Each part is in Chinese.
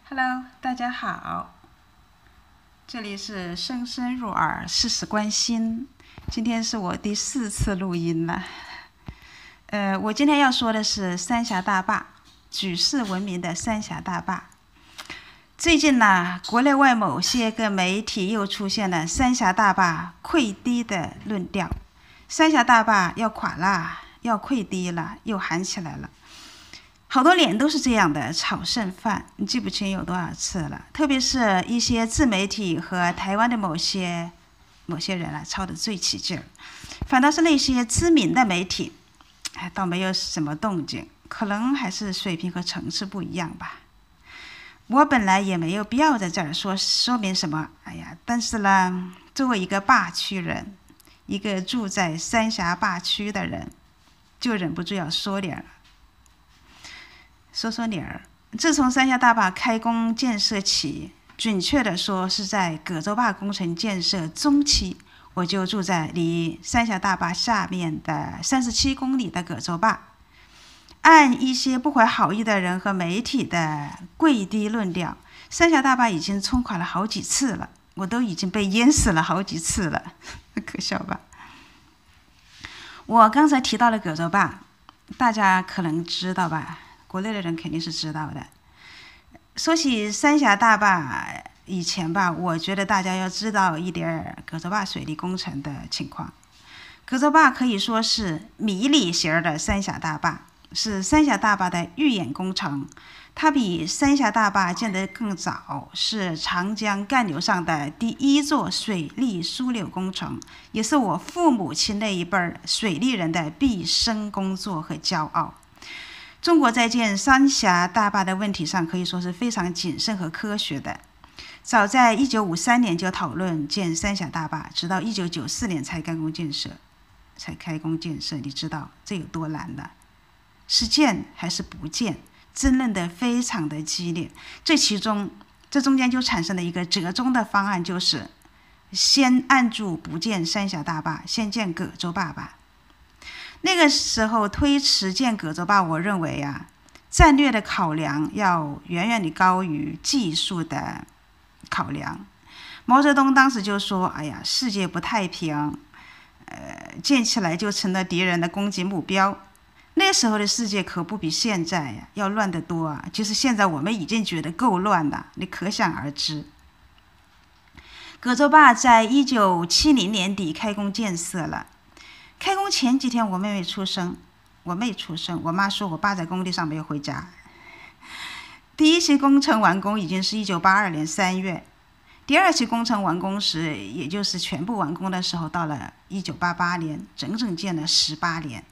Hello， 大家好，这里是声声入耳，事事关心。今天是我第4次录音了。我今天要说的是三峡大坝，举世闻名的三峡大坝。最近呢，国内外某些个媒体又出现了三峡大坝溃堤的论调，三峡大坝要垮了，要溃堤了，又喊起来了。好多年都是这样的炒剩饭，你记不清有多少次了。特别是一些自媒体和台湾的某些人啊，炒得最起劲儿。反倒是那些知名的媒体，倒没有什么动静，可能还是水平和层次不一样吧。我本来也没有必要在这儿说明什么，但是呢，作为一个坝区人，一个住在三峡坝区的人，就忍不住要说点儿。说理儿。自从三峡大坝开工建设起，准确的说是在葛洲坝工程建设中期，我就住在离三峡大坝下面的37公里的葛洲坝。按一些不怀好意的人和媒体的跪低论调，三峡大坝已经冲垮了好几次了，我都已经被淹死了好几次了，可笑吧？我刚才提到了葛洲坝，大家可能知道吧？国内的人肯定是知道的。说起三峡大坝以前吧，我觉得大家要知道一点葛洲坝水利工程的情况。葛洲坝可以说是迷你型的三峡大坝，是三峡大坝的预演工程。它比三峡大坝建得更早，是长江干流上的第一座水利枢纽工程，也是我父母亲那一辈水利人的毕生工作和骄傲。中国在建三峡大坝的问题上可以说是非常谨慎和科学的。早在1953年就讨论建三峡大坝，直到1994年才开工建设。你知道这有多难了？是建还是不建？争论的非常的激烈。这中间就产生了一个折中的方案，就是先按住不建三峡大坝，先建葛洲坝吧。那个时候推迟建葛洲坝，我认为战略的考量要远远地高于技术的考量。毛泽东当时就说：“世界不太平，建起来就成了敌人的攻击目标。”那时候的世界可不比现在要乱得多啊！其实现在我们已经觉得够乱了，你可想而知。葛洲坝在1970年底开工建设了。开工前几天，我妹出生，我妈说我爸在工地上没有回家。第一期工程完工已经是1982年3月，第二期工程完工时，也就是全部完工的时候，到了1988年，整整建了18年。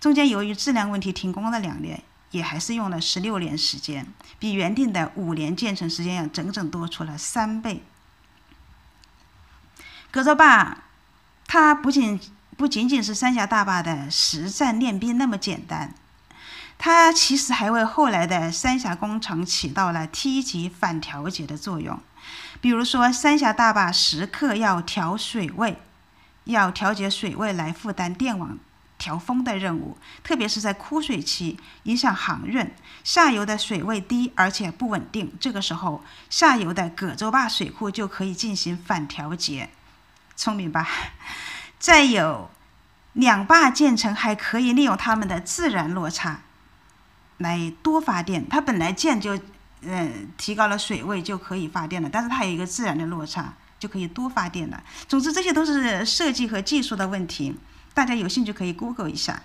中间由于质量问题停工了2年，也还是用了16年时间，比原定的5年建成时间要整整多出了3倍。葛洲坝，它不仅仅是三峡大坝的实战练兵那么简单，它其实还为后来的三峡工程起到了梯级反调节的作用。比如说，三峡大坝时刻要调节水位来负担电网调峰的任务，特别是在枯水期，影响航运，下游的水位低而且不稳定，这个时候下游的葛洲坝水库就可以进行反调节，聪明吧？再有，两坝建成还可以利用它们的自然落差来多发电。它本来建就提高了水位就可以发电了，但是它有一个自然的落差，就可以多发电了。总之，这些都是设计和技术的问题，大家有兴趣可以 Google 一下。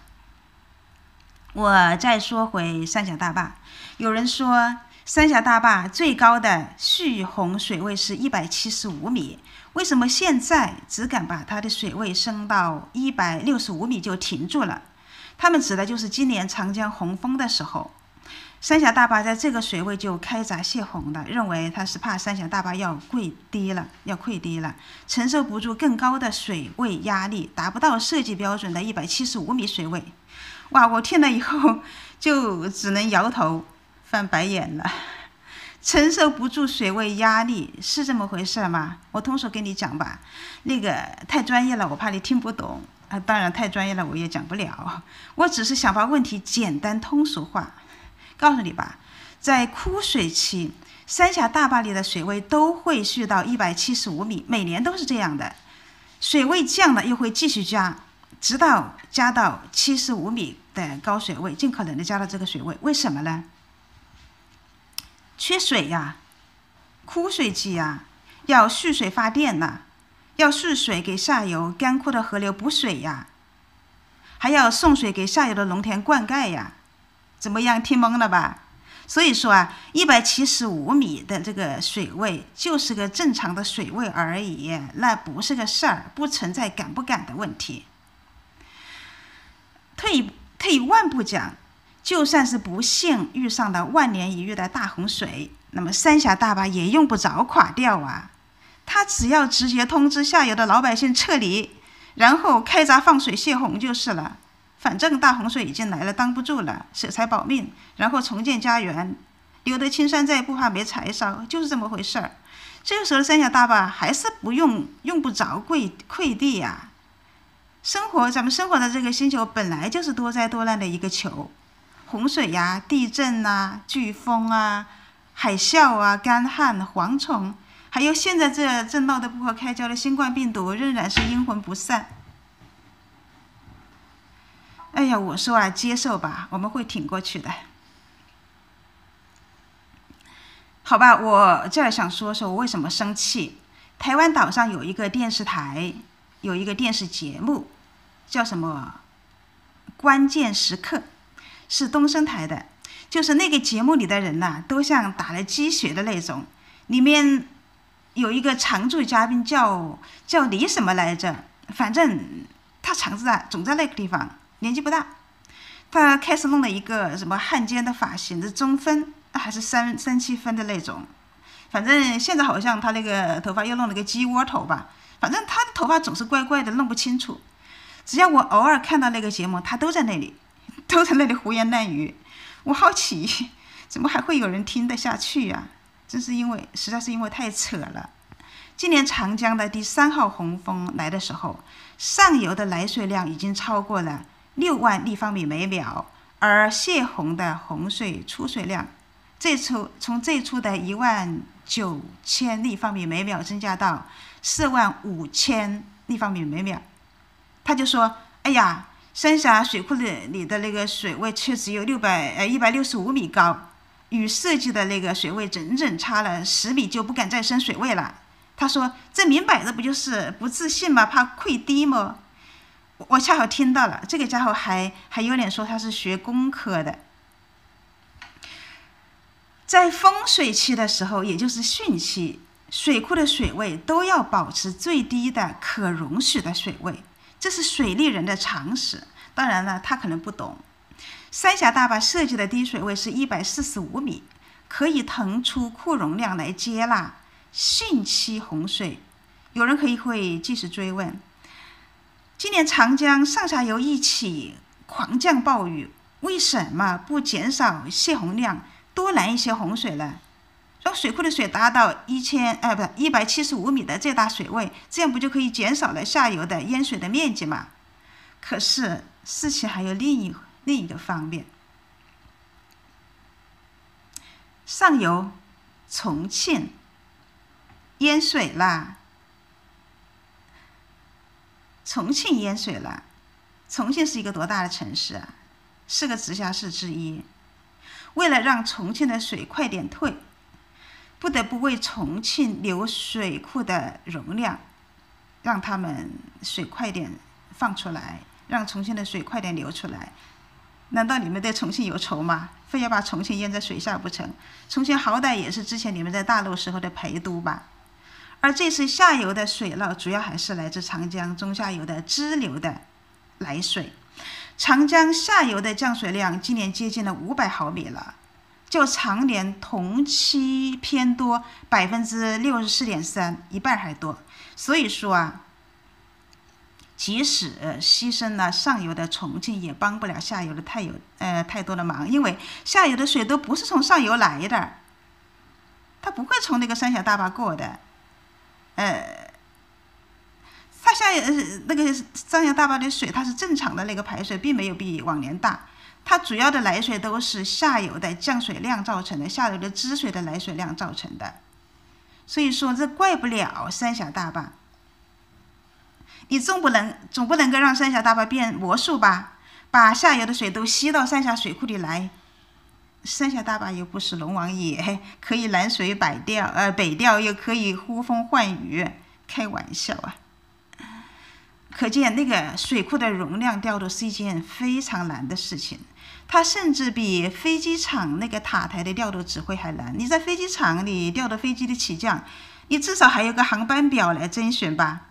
我再说回三峡大坝，有人说三峡大坝最高的蓄洪水位是175米，为什么现在只敢把它的水位升到165米就停住了？他们指的就是今年长江洪峰的时候，三峡大坝在这个水位就开闸泄洪了，认为它是怕三峡大坝要溃堤了，承受不住更高的水位压力，达不到设计标准的175米水位。哇，我听了以后就只能摇头翻白眼了。承受不住水位压力是这么回事吗？我通俗跟你讲吧，那个太专业了，我怕你听不懂当然太专业了我也讲不了，我只是想把问题简单通俗化。告诉你吧，在枯水期，三峡大坝里的水位都会续到175米，每年都是这样的。水位降了又会继续加，直到加到75米的高水位，尽可能的加到这个水位。为什么呢？缺水呀，枯水期呀，要蓄水发电呐，要蓄水给下游干枯的河流补水呀，还要送水给下游的农田灌溉呀。怎么样，听懵了吧？所以说啊，175米的这个水位就是个正常的水位而已，那不是个事儿，不存在赶不赶的问题。退一万步讲，就算是不幸遇上了万年一遇的大洪水，那么三峡大坝也用不着垮掉啊。他只要直接通知下游的老百姓撤离，然后开闸放水泄洪就是了。反正大洪水已经来了，挡不住了，舍财保命，然后重建家园，留得青山在，不怕没柴烧，就是这么回事儿。这个时候三峡大坝还是用不着溃堤呀。咱们生活的这个星球本来就是多灾多难的一个球，洪水呀、地震啊、飓风啊、海啸啊、干旱、蝗虫，还有现在这正闹得不可开交的新冠病毒，仍然是阴魂不散。哎呀，我说啊，接受吧，我们会挺过去的。好吧，我这儿想说说我为什么生气。台湾岛上有一个电视台，有一个电视节目，叫什么关键时刻，是东升台的。就是那个节目里的人呐，都像打了鸡血的那种。里面有一个常驻嘉宾叫李什么来着，反正他常在总在那个地方。年纪不大，他开始弄了一个什么汉奸的发型，是中分还是三七分的那种，反正现在好像他那个头发又弄了个鸡窝头吧，反正他的头发总是怪怪的，弄不清楚。只要我偶尔看到那个节目，他都在那里胡言乱语。我好奇，怎么还会有人听得下去呀？实在是因为太扯了。今年长江的第3号洪峰来的时候，上游的来水量已经超过了6万立方米每秒，而泄洪的洪水出水量，从最初的19000立方米每秒增加到45000立方米每秒。他就说：“哎呀，三峡水库里的那个水位却只有165米高，与设计的那个水位整整差了10米，就不敢再升水位了。”他说：“这明摆着不就是不自信吗？怕溃堤吗？”我恰好听到了，这个家伙还有脸说他是学工科的。在丰水期的时候，也就是汛期，水库的水位都要保持最低的可容许的水位，这是水利人的常识。当然了，他可能不懂。三峡大坝设计的低水位是145米，可以腾出库容量来接纳汛期洪水。有人会继续追问，今年长江上下游一起狂降暴雨，为什么不减少泄洪量，多拦一些洪水呢？让水库的水达到175米的最大水位，这样不就可以减少了下游的淹水的面积吗？可是事情还有另一个方面，上游重庆淹水了。重庆淹水了，重庆是一个多大的城市啊？是个直辖市之一。为了让重庆的水快点退，不得不为重庆留水库的容量，让他们水快点放出来，让重庆的水快点流出来。难道你们对重庆有仇吗？非要把重庆淹在水下不成？重庆好歹也是之前你们在大陆时候的陪都吧。而这次下游的水涝主要还是来自长江中下游的支流的来水。长江下游的降水量今年接近了500毫米了，较常年同期偏多64.3%，一半还多。所以说啊，即使牺牲了上游的重庆，也帮不了下游的太多的忙，因为下游的水都不是从上游来的，它不会从那个三峡大坝过的。它那个三峡大坝的水，它是正常的那个排水，并没有比往年大。它主要的来水都是下游的降水量造成的，下游的支水的来水量造成的。所以说，这怪不了三峡大坝。你总不能够让三峡大坝变魔术吧？把下游的水都吸到三峡水库里来。三峡大坝又不是龙王爷，可以南水北调，又可以呼风唤雨，开玩笑啊！可见那个水库的容量调度是一件非常难的事情，它甚至比飞机场那个塔台的调度指挥还难。你在飞机场里调度飞机的起降，你至少还有个航班表来甄选吧。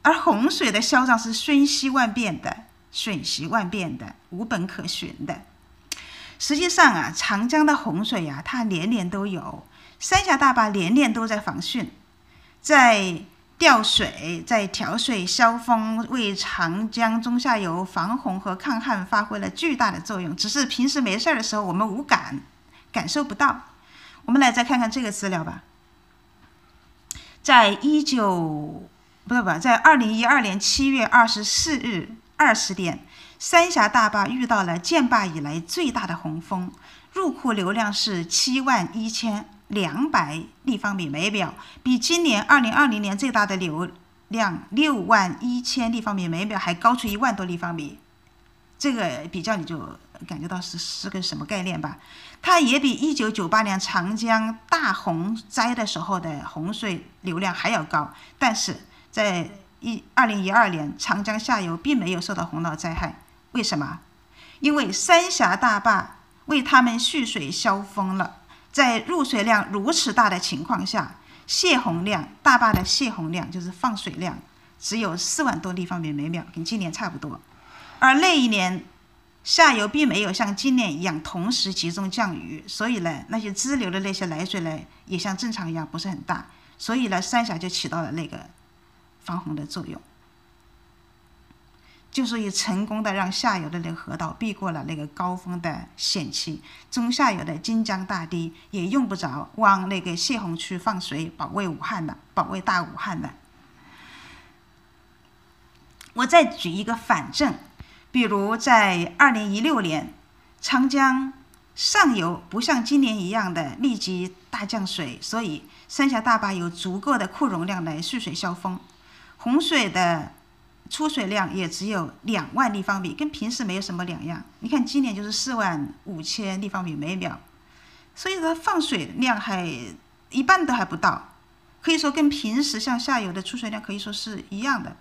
而洪水的消长是瞬息万变的，无本可循的。实际上啊，长江的洪水啊，它年年都有，三峡大坝年年都在防汛，在调水、在调水消峰，为长江中下游防洪和抗旱发挥了巨大的作用。只是平时没事的时候，我们无感，感受不到。我们来再看看这个资料吧。在2012年7月24日20点，三峡大坝遇到了建坝以来最大的洪峰，入库流量是71200立方米每秒，比今年2020年最大的流量61000立方米每秒还高出1万多立方米。这个比较你就感觉到是个什么概念吧？它也比1998年长江大洪灾的时候的洪水流量还要高，但是在2012年，长江下游并没有受到洪涝灾害。为什么？因为三峡大坝为他们蓄水消峰了。在入水量如此大的情况下，大坝的泄洪量就是放水量只有4万多立方米每秒，跟今年差不多。而那一年下游并没有像今年一样同时集中降雨，所以呢，那些支流的那些来水呢，也像正常一样不是很大，所以呢，三峡就起到了那个防洪的作用，就是也成功的让下游的那个河道避过了那个高峰的险期，中下游的金江大堤也用不着往那个泄洪区放水，保卫大武汉了。我再举一个反证，比如在2016年，长江上游不像今年一样的密集大降水，所以三峡大坝有足够的库容量来蓄水消峰。洪水的出水量也只有2万立方米，跟平时没有什么两样。你看今年就是45000立方米每秒，所以它放水量还一半都还不到，可以说跟平时像下游的出水量可以说是一样的。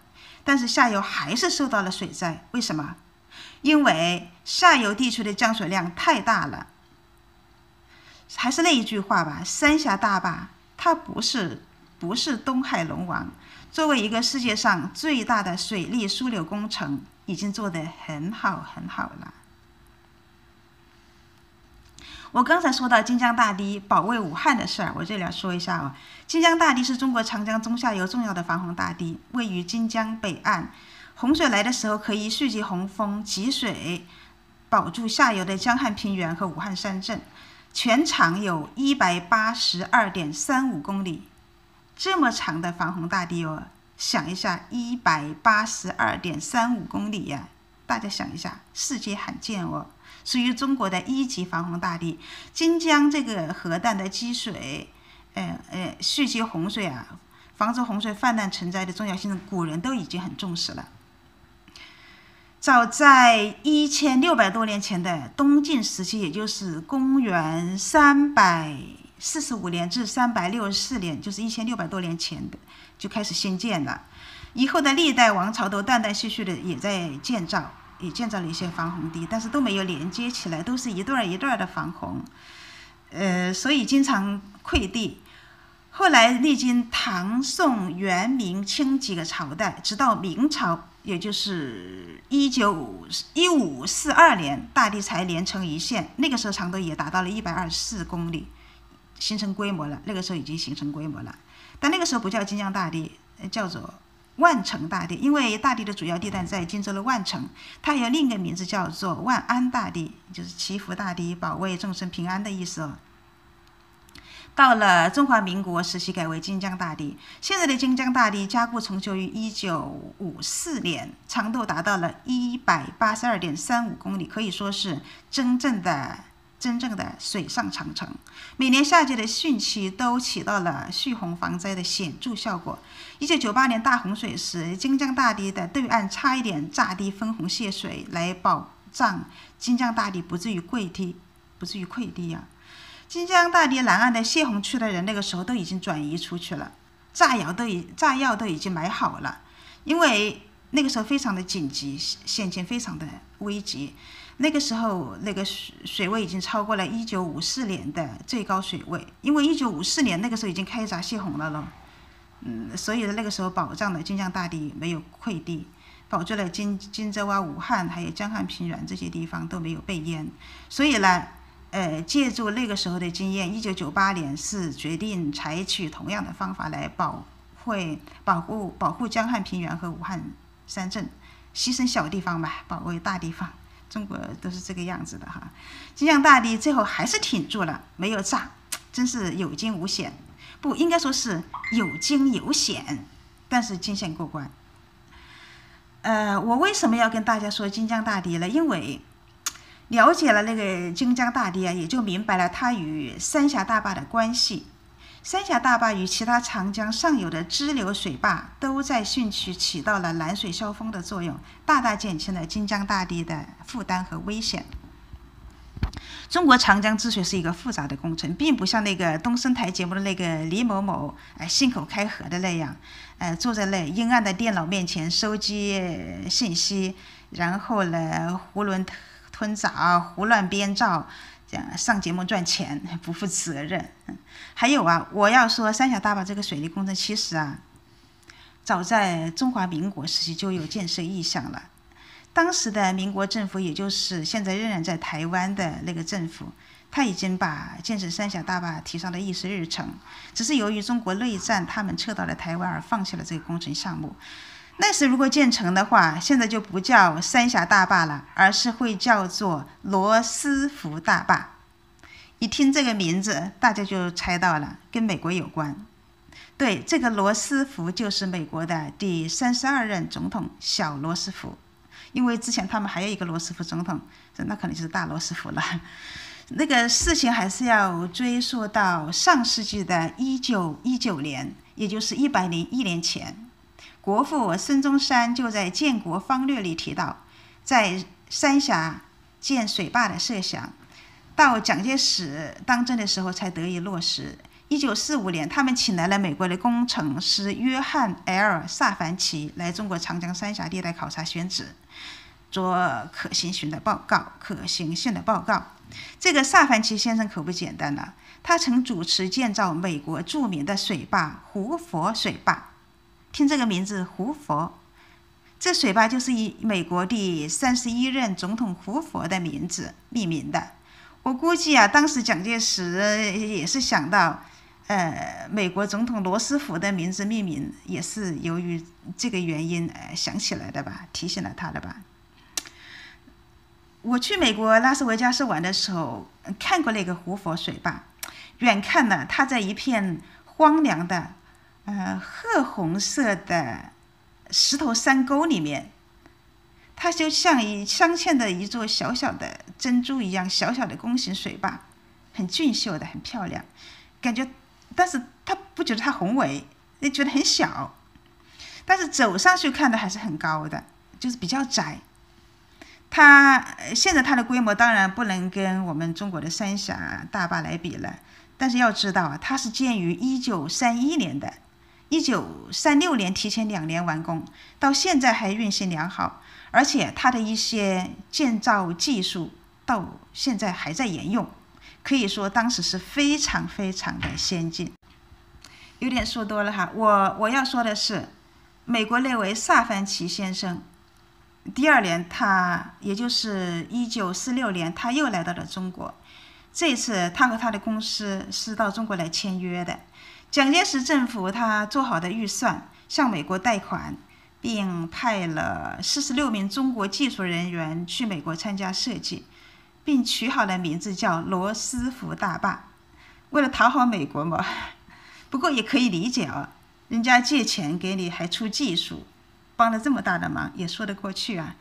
但是下游还是受到了水灾，为什么？因为下游地区的降水量太大了。还是那一句话吧，三峡大坝它不是东海龙王。作为一个世界上最大的水利枢纽工程，已经做得很好了。我刚才说到金江大堤保卫武汉的事儿，我这里要说一下哦。金江大堤是中国长江中下游重要的防洪大堤，位于金江北岸，洪水来的时候可以蓄积洪峰集水，保住下游的江汉平原和武汉山镇，全长有182.35公里。这么长的防洪大堤哦，想一下，182.35公里呀，大家想一下，世界罕见哦，属于中国的1级防洪大堤。金江这个河段的积水，蓄积洪水啊，防止洪水泛滥成灾的重要性，古人都已经很重视了。早在1600多年前的东晋时期，也就是公元345年至364年，就是1600多年前的就开始兴建了。以后的历代王朝都断断续续的也在建造了一些防洪堤，但是都没有连接起来，都是一段一段的防洪，所以经常溃堤。后来历经唐、宋、元、明、清几个朝代，直到明朝，也就是1542年，大堤才连成一线。那个时候长度也达到了124公里，形成规模了。那个时候已经形成规模了，但那个时候不叫金江大堤，叫做万城大堤，因为大堤的主要地段在荆州的万城，它有另一个名字叫做万安大堤，就是祈福大堤，保卫众生平安的意思哦。到了中华民国时期改为金江大堤。现在的金江大堤加固重修于1954年，长度达到了182.35公里，可以说是真正的水上长城。每年夏季的汛期都起到了蓄洪防灾的显著效果。1998年大洪水时，金江大堤的对岸差一点炸堤分洪泄水，来保障金江大堤不至于溃堤啊。金江大堤南岸的泄洪区的人那个时候都已经转移出去了，炸药都已经买好了，因为那个时候非常的紧急，险情非常的危急。那个时候那个水位已经超过了1954年的最高水位，因为1954年那个时候已经开闸泄洪了咯。所以那个时候保障了金江大堤没有溃堤，保住了荆州啊、武汉还有江汉平原这些地方都没有被淹。所以呢，借助那个时候的经验，1998年是决定采取同样的方法来保护江汉平原和武汉三镇，牺牲小地方吧，保卫大地方。中国都是这个样子的哈。金江大堤最后还是挺住了，没有炸，真是有惊无险。不应该说是有惊有险，但是惊险过关。我为什么要跟大家说金江大堤呢？因为了解了那个金江大堤啊，也就明白了它与三峡大坝的关系。三峡大坝与其他长江上游的支流水坝都在汛期起到了拦水消峰的作用，大大减轻了金江大堤的负担和危险。中国长江治水是一个复杂的工程，并不像那个东森台节目的那个李某某信口开河的那样，坐在那阴暗的电脑面前收集信息，然后呢囫囵吞枣、胡乱编造，上节目赚钱，不负责任。还有啊，我要说三峡大坝这个水利工程，其实啊，早在中华民国时期就有建设意向了。当时的民国政府，也就是现在仍然在台湾的那个政府，他已经把建设三峡大坝提上了议事日程，只是由于中国内战，他们撤到了台湾而放弃了这个工程项目。那时如果建成的话，现在就不叫三峡大坝了，而是会叫做罗斯福大坝。一听这个名字，大家就猜到了，跟美国有关。对，这个罗斯福就是美国的第32任总统小罗斯福。因为之前他们还有一个罗斯福总统，那可能就是大罗斯福了。那个事情还是要追溯到上世纪的1919年，也就是101年前，国父孙中山就在《建国方略》里提到，在三峡建水坝的设想，到蒋介石当政的时候才得以落实。1945年，他们请来了美国的工程师约翰 ·L· 萨凡奇来中国长江三峡地带考察选址，做可行性的报告。这个萨凡奇先生可不简单了，他曾主持建造美国著名的水坝胡佛水坝。听这个名字胡佛，这水坝就是以美国第31任总统胡佛的名字命名的。我估计啊，当时蒋介石也是想到美国总统罗斯福的名字命名，也是由于这个原因想起来的吧，提醒了他的吧。我去美国拉斯维加斯玩的时候，看过那个胡佛水坝，远看呢，它在一片荒凉的褐红色的石头山沟里面，它就像镶嵌的一座小小的珍珠一样，小小的弓形水坝，很俊秀的，很漂亮，感觉。但是他不觉得它宏伟，也觉得很小，但是走上去看的还是很高的，就是比较窄。现在它的规模当然不能跟我们中国的三峡大坝来比了，但是要知道啊，它是建于1931年的，1936年提前2年完工，到现在还运行良好，而且它的一些建造技术到现在还在沿用。可以说当时是非常非常的先进。有点说多了哈，我要说的是，美国那位萨凡奇先生，第2年也就是1946年，他又来到了中国。这次他和他的公司是到中国来签约的。蒋介石政府他做好的预算，向美国贷款，并派了46名中国技术人员去美国参加设计，并取好了名字叫罗斯福大坝。为了讨好美国嘛。不过也可以理解啊，人家借钱给你还出技术，帮了这么大的忙，也说得过去啊。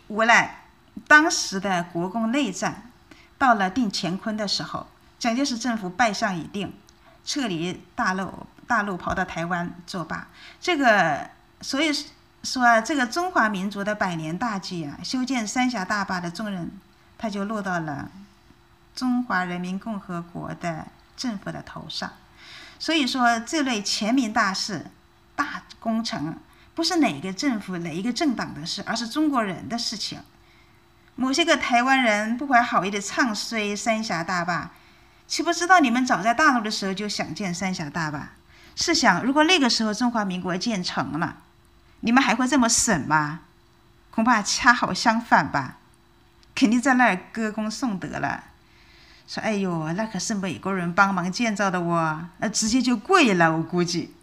无奈当时的国共内战到了定乾坤的时候，蒋介石政府败相已定，撤离大陆跑到台湾作罢。所以说这个中华民族的百年大计啊，修建三峡大坝的重任，它就落到了中华人民共和国的政府的头上。所以说这类全民大事、大工程，不是哪个政府、哪一个政党的事，而是中国人的事情。某些个台湾人不怀好意的唱衰三峡大坝，岂不知道你们早在大陆的时候就想建三峡大坝？试想，如果那个时候中华民国建成了，你们还会这么省吗？恐怕恰好相反吧，肯定在那儿歌功颂德了。说哎呦，那可是美国人帮忙建造的哦，直接就跪了，我估计。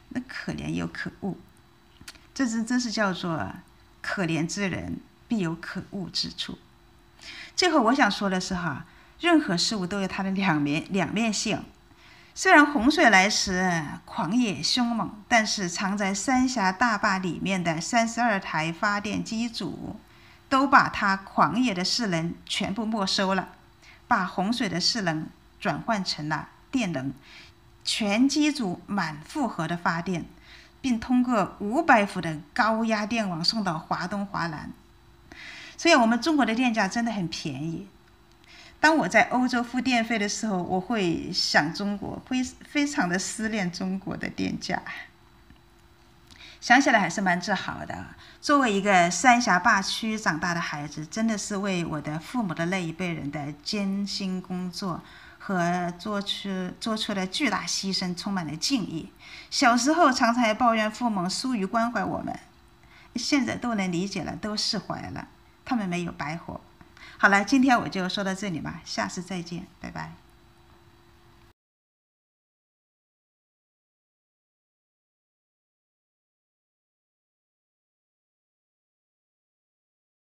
那可怜又可恶，这真是叫做可怜之人必有可恶之处。最后我想说的是哈，任何事物都有它的两面性。虽然洪水来时狂野凶猛，但是藏在三峡大坝里面的32台发电机组，都把它狂野的势能全部没收了，把洪水的势能转换成了电能，全机组满负荷的发电，并通过500伏的高压电网送到华东、华南。所以我们中国的电价真的很便宜。当我在欧洲付电费的时候，我会想中国，非常的思念中国的电价。想起来还是蛮自豪的。作为一个三峡坝区长大的孩子，真的是为我的父母的那一辈人的艰辛工作和做出的巨大牺牲充满了敬意。小时候常常抱怨父母疏于关怀我们，现在都能理解了，都释怀了，他们没有白活。好了，今天我就说到这里吧，下次再见，拜拜。